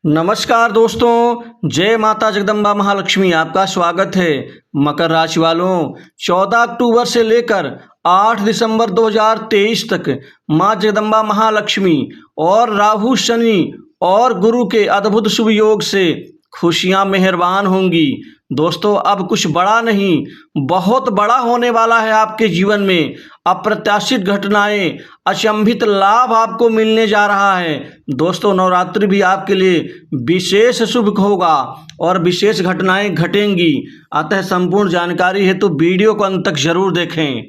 नमस्कार दोस्तों, जय माता जगदम्बा महालक्ष्मी। आपका स्वागत है। मकर राशि वालों, 14 अक्टूबर से लेकर 8 दिसंबर 2023 तक माँ जगदम्बा महालक्ष्मी और राहु, शनि और गुरु के अद्भुत शुभ योग से खुशियां मेहरबान होंगी। दोस्तों, अब कुछ बड़ा नहीं, बहुत बड़ा होने वाला है आपके जीवन में। अप्रत्याशित घटनाएं, अचंभित लाभ आपको मिलने जा रहा है। दोस्तों, नवरात्रि भी आपके लिए विशेष शुभ होगा और विशेष घटनाएं घटेंगी। अतः संपूर्ण जानकारी है तो वीडियो को अंत तक जरूर देखें।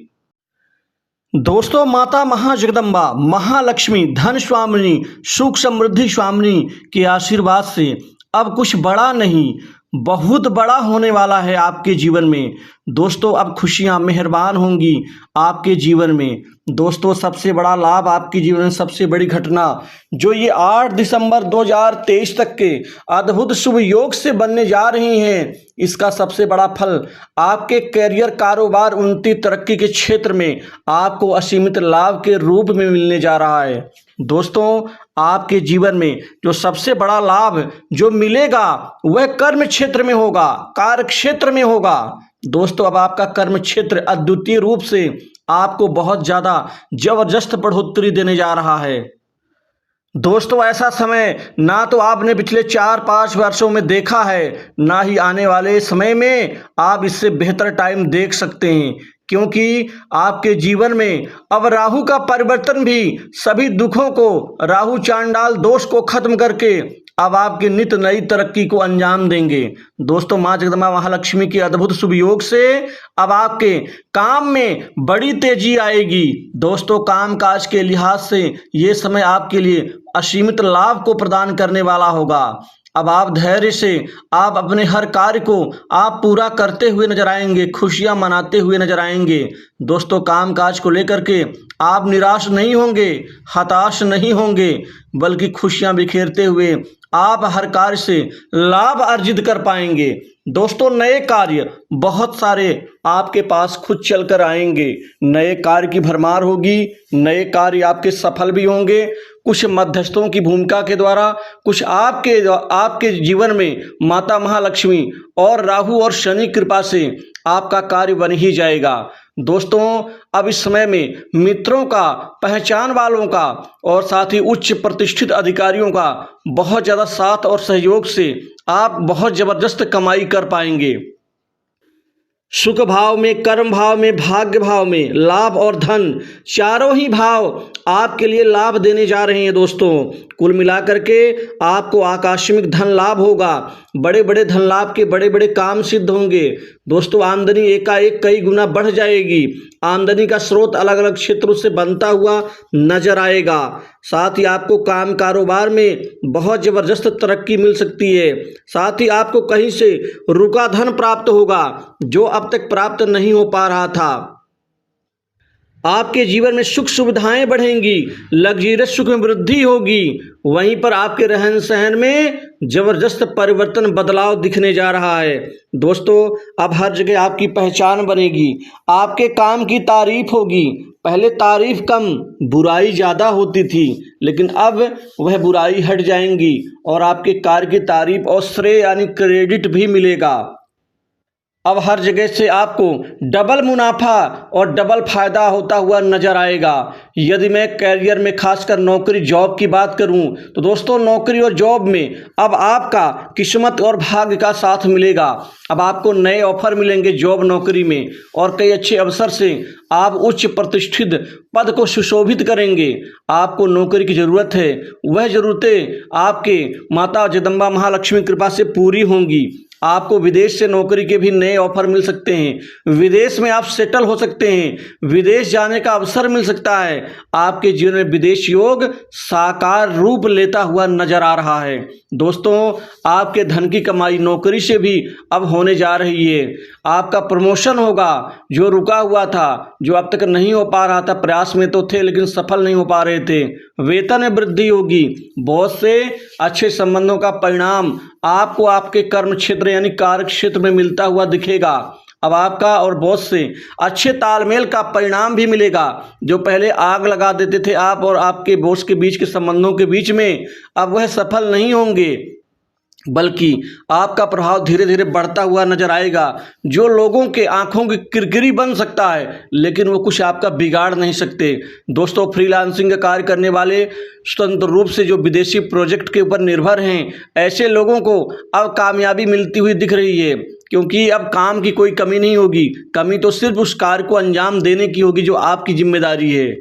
दोस्तों, माता महाजगदम्बा महालक्ष्मी धन स्वामिनी, सुख समृद्धि स्वामिनी के आशीर्वाद से अब कुछ बड़ा नहीं, बहुत बड़ा होने वाला है आपके जीवन में। दोस्तों, अब खुशियां मेहरबान होंगी आपके जीवन में। दोस्तों, सबसे बड़ा लाभ आपके जीवन में, सबसे बड़ी घटना जो ये 8 दिसंबर 2023 तक के अद्भुत शुभ योग से बनने जा रही हैं, इसका सबसे बड़ा फल आपके करियर, कारोबार, उन्नति, तरक्की के क्षेत्र में आपको असीमित लाभ के रूप में मिलने जा रहा है। दोस्तों, आपके जीवन में जो सबसे बड़ा लाभ जो मिलेगा वह कर्म क्षेत्र में होगा, कार्य क्षेत्र में होगा। दोस्तों, अब आपका कर्म क्षेत्र अद्वितीय रूप से आपको बहुत ज़्यादा जबरदस्त बढ़ोतरी देने जा रहा है। दोस्तों, ऐसा समय ना तो आपने पिछले 4-5 वर्षों में देखा है, ना ही आने वाले समय में आप इससे बेहतर टाइम देख सकते हैं, क्योंकि आपके जीवन में अब राहु का परिवर्तन भी सभी दुखों को, राहु चांडाल दोष को खत्म करके अब आपकी नित नई तरक्की को अंजाम देंगे। दोस्तों, माँ जगदम्बा महालक्ष्मी के अद्भुत शुभ योग से अब आपके काम में बड़ी तेजी आएगी। दोस्तों, काम काज के लिहाज से ये समय आपके लिए असीमित लाभ को प्रदान करने वाला होगा। अब आप धैर्य से आप अपने हर कार्य को आप पूरा करते हुए नजर आएंगे, खुशियां मनाते हुए नजर आएंगे। दोस्तों, काम काज को लेकर के आप निराश नहीं होंगे, हताश नहीं होंगे, बल्कि खुशियां बिखेरते हुए आप हर कार्य से लाभ अर्जित कर पाएंगे। दोस्तों, नए कार्य बहुत सारे आपके पास खुद चल कर आएंगे। नए कार्य की भरमार होगी, नए कार्य आपके सफल भी होंगे। कुछ मध्यस्थों की भूमिका के द्वारा, कुछ आपके जीवन में माता महालक्ष्मी और राहु और शनि कृपा से आपका कार्य बन ही जाएगा। दोस्तों, अब इस समय में मित्रों का, पहचान वालों का और साथ ही उच्च प्रतिष्ठित अधिकारियों का बहुत ज़्यादा साथ और सहयोग से आप बहुत ज़बरदस्त कमाई कर पाएंगे। सुख भाव में, कर्म भाव में, भाग्य भाव में लाभ और धन, चारों ही भाव आपके लिए लाभ देने जा रहे हैं। दोस्तों, कुल मिलाकर के आपको आकस्मिक धन लाभ होगा। बड़े बड़े धन लाभ के बड़े बड़े काम सिद्ध होंगे। दोस्तों, आमदनी एकाएक कई गुना बढ़ जाएगी। आमदनी का स्रोत अलग अलग क्षेत्रों से बनता हुआ नजर आएगा। साथ ही आपको काम कारोबार में बहुत जबरदस्त तरक्की मिल सकती है। साथ ही आपको कहीं से रुका धन प्राप्त होगा जो अब तक प्राप्त नहीं हो पा रहा था। आपके जीवन में सुख सुविधाएं बढ़ेंगी, लग्जरियस सुख में वृद्धि होगी। वहीं पर आपके रहन सहन में जबरदस्त परिवर्तन, बदलाव दिखने जा रहा है। दोस्तों, अब हर जगह आपकी पहचान बनेगी, आपके काम की तारीफ होगी। पहले तारीफ कम, बुराई ज़्यादा होती थी, लेकिन अब वह बुराई हट जाएंगी और आपके कार्य की तारीफ और श्रेय यानी क्रेडिट भी मिलेगा। अब हर जगह से आपको डबल मुनाफा और डबल फायदा होता हुआ नजर आएगा। यदि मैं करियर में, खासकर नौकरी जॉब की बात करूं, तो दोस्तों, नौकरी और जॉब में अब आपका किस्मत और भाग्य का साथ मिलेगा। अब आपको नए ऑफर मिलेंगे जॉब नौकरी में और कई अच्छे अवसर से आप उच्च प्रतिष्ठित पद को सुशोभित करेंगे। आपको नौकरी की जरूरत है, वह जरूरतें आपके माता जगदम्बा महालक्ष्मी कृपा से पूरी होंगी। आपको विदेश से नौकरी के भी नए ऑफर मिल सकते हैं। विदेश में आप सेटल हो सकते हैं, विदेश जाने का अवसर मिल सकता है। आपके जीवन में विदेश योग साकार रूप लेता हुआ नजर आ रहा है। दोस्तों, आपके धन की कमाई नौकरी से भी अब होने जा रही है। आपका प्रमोशन होगा, जो रुका हुआ था, जो अब तक नहीं हो पा रहा था, प्रयास में तो थे लेकिन सफल नहीं हो पा रहे थे। वेतन में वृद्धि होगी। बहुत से अच्छे संबंधों का परिणाम आपको आपके कर्म क्षेत्र यानी कार्य क्षेत्र में मिलता हुआ दिखेगा। अब आपका और बॉस से अच्छे तालमेल का परिणाम भी मिलेगा। जो पहले आग लगा देते थे आप और आपके बॉस के बीच के संबंधों के बीच में, अब वह सफल नहीं होंगे। बल्कि आपका प्रभाव धीरे धीरे बढ़ता हुआ नजर आएगा। जो लोगों के आंखों की किरकिरी बन सकता है, लेकिन वो कुछ आपका बिगाड़ नहीं सकते। दोस्तों, फ्रीलांसिंग का कार्य करने वाले, स्वतंत्र रूप से जो विदेशी प्रोजेक्ट के ऊपर निर्भर हैं, ऐसे लोगों को अब कामयाबी मिलती हुई दिख रही है, क्योंकि अब काम की कोई कमी नहीं होगी। कमी तो सिर्फ उस कार्य को अंजाम देने की होगी जो आपकी जिम्मेदारी है।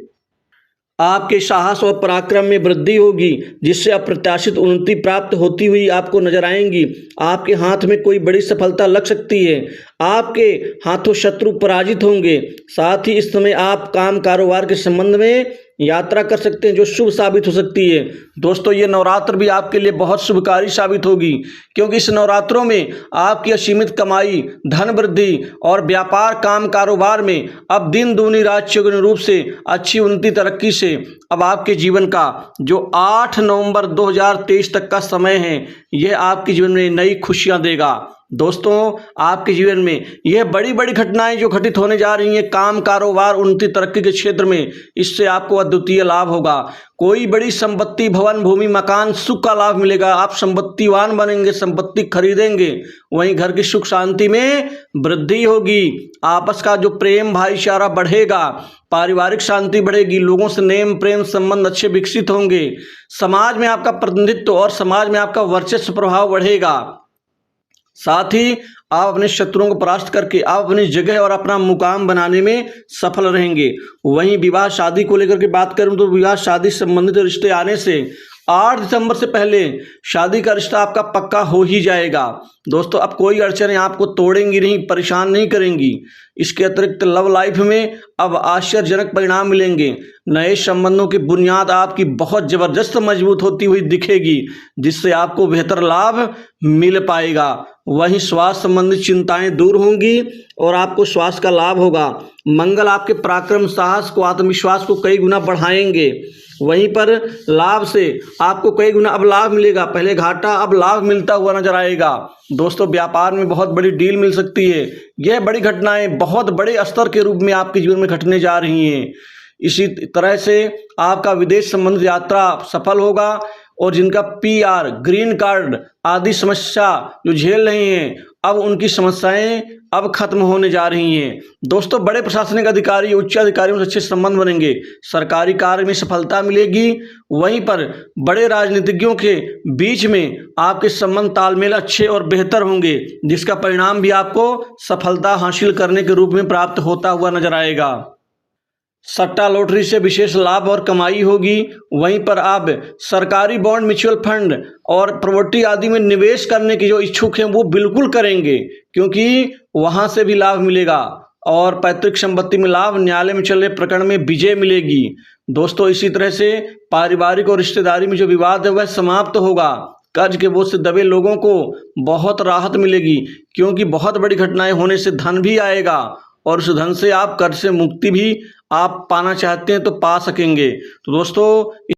आपके साहस और पराक्रम में वृद्धि होगी, जिससे अप्रत्याशित उन्नति प्राप्त होती हुई आपको नजर आएंगी। आपके हाथ में कोई बड़ी सफलता लग सकती है। आपके हाथों शत्रु पराजित होंगे। साथ ही इस समय आप काम कारोबार के संबंध में यात्रा कर सकते हैं, जो शुभ साबित हो सकती है। दोस्तों, ये नवरात्र भी आपके लिए बहुत शुभकारी साबित होगी, क्योंकि इस नवरात्रों में आपकी असीमित कमाई, धन वृद्धि और व्यापार काम कारोबार में अब दिन दूनी रात चौगुनी रूप से अच्छी उन्नति तरक्की से अब आपके जीवन का जो 8 नवंबर 2023 तक का समय है, यह आपके जीवन में नई खुशियां देगा। दोस्तों, आपके जीवन में यह बड़ी बड़ी घटनाएं जो घटित होने जा रही हैं काम कारोबार उन्नति तरक्की के क्षेत्र में, इससे आपको अद्वितीय लाभ होगा। कोई बड़ी संपत्ति, भवन, भूमि, मकान, सुख का लाभ मिलेगा। आप संपत्तिवान बनेंगे, संपत्ति खरीदेंगे। वहीं घर की सुख शांति में वृद्धि होगी। आपस का जो प्रेम भाईचारा बढ़ेगा, पारिवारिक शांति बढ़ेगी, लोगों से नेम प्रेम संबंध अच्छे विकसित होंगे। समाज में आपका प्रतिनिधित्व और समाज में आपका वर्चस्व प्रभाव बढ़ेगा। साथ ही आप अपने शत्रुओं को परास्त करके आप अपनी जगह और अपना मुकाम बनाने में सफल रहेंगे। वहीं विवाह शादी को लेकर के बात करूं तो विवाह शादी संबंधित रिश्ते आने से 8 दिसंबर से पहले शादी का रिश्ता आपका पक्का हो ही जाएगा। दोस्तों, अब कोई अड़चनें आपको तोड़ेंगी नहीं, परेशान नहीं करेंगी। इसके अतिरिक्त लव लाइफ में अब आश्चर्यजनक परिणाम मिलेंगे। नए संबंधों की बुनियाद आपकी बहुत जबरदस्त मजबूत होती हुई दिखेगी, जिससे आपको बेहतर लाभ मिल पाएगा। वहीं स्वास्थ्य संबंधित चिंताएं दूर होंगी और आपको स्वास्थ्य का लाभ होगा। मंगल आपके पराक्रम, साहस को, आत्मविश्वास को कई गुना बढ़ाएंगे। वहीं पर लाभ से आपको कई गुना अब लाभ मिलेगा। पहले घाटा, अब लाभ मिलता हुआ नजर आएगा। दोस्तों, व्यापार में बहुत बड़ी डील मिल सकती है। यह बड़ी घटनाएं बहुत बड़े स्तर के रूप में आपके जीवन में घटने जा रही हैं। इसी तरह से आपका विदेश संबंधित यात्रा सफल होगा और जिनका PR, ग्रीन कार्ड आदि समस्या जो झेल रहे हैं, अब उनकी समस्याएं अब खत्म होने जा रही हैं। दोस्तों, बड़े प्रशासनिक अधिकारी, उच्च अधिकारियों से अच्छे संबंध बनेंगे। सरकारी कार्य में सफलता मिलेगी। वहीं पर बड़े राजनीतिज्ञों के बीच में आपके संबंध तालमेल अच्छे और बेहतर होंगे, जिसका परिणाम भी आपको सफलता हासिल करने के रूप में प्राप्त होता हुआ नजर आएगा। सट्टा लॉटरी से विशेष लाभ और कमाई होगी। वहीं पर आप सरकारी बॉन्ड, म्यूचुअल फंड और प्रॉपर्टी आदि में निवेश करने की जो इच्छुक हैं, वो बिल्कुल करेंगे, क्योंकि वहां से भी लाभ मिलेगा। और पैतृक संपत्ति में लाभ, न्यायालय में चल रहे प्रकरण में विजय मिलेगी। दोस्तों, इसी तरह से पारिवारिक और रिश्तेदारी में जो विवाद है वह समाप्त होगा। कर्ज के बोझ से दबे लोगों को बहुत राहत मिलेगी, क्योंकि बहुत बड़ी घटनाएं होने से धन भी आएगा और उस धन से आप कर्ज से मुक्ति भी आप पाना चाहते हैं तो पा सकेंगे। तो दोस्तों,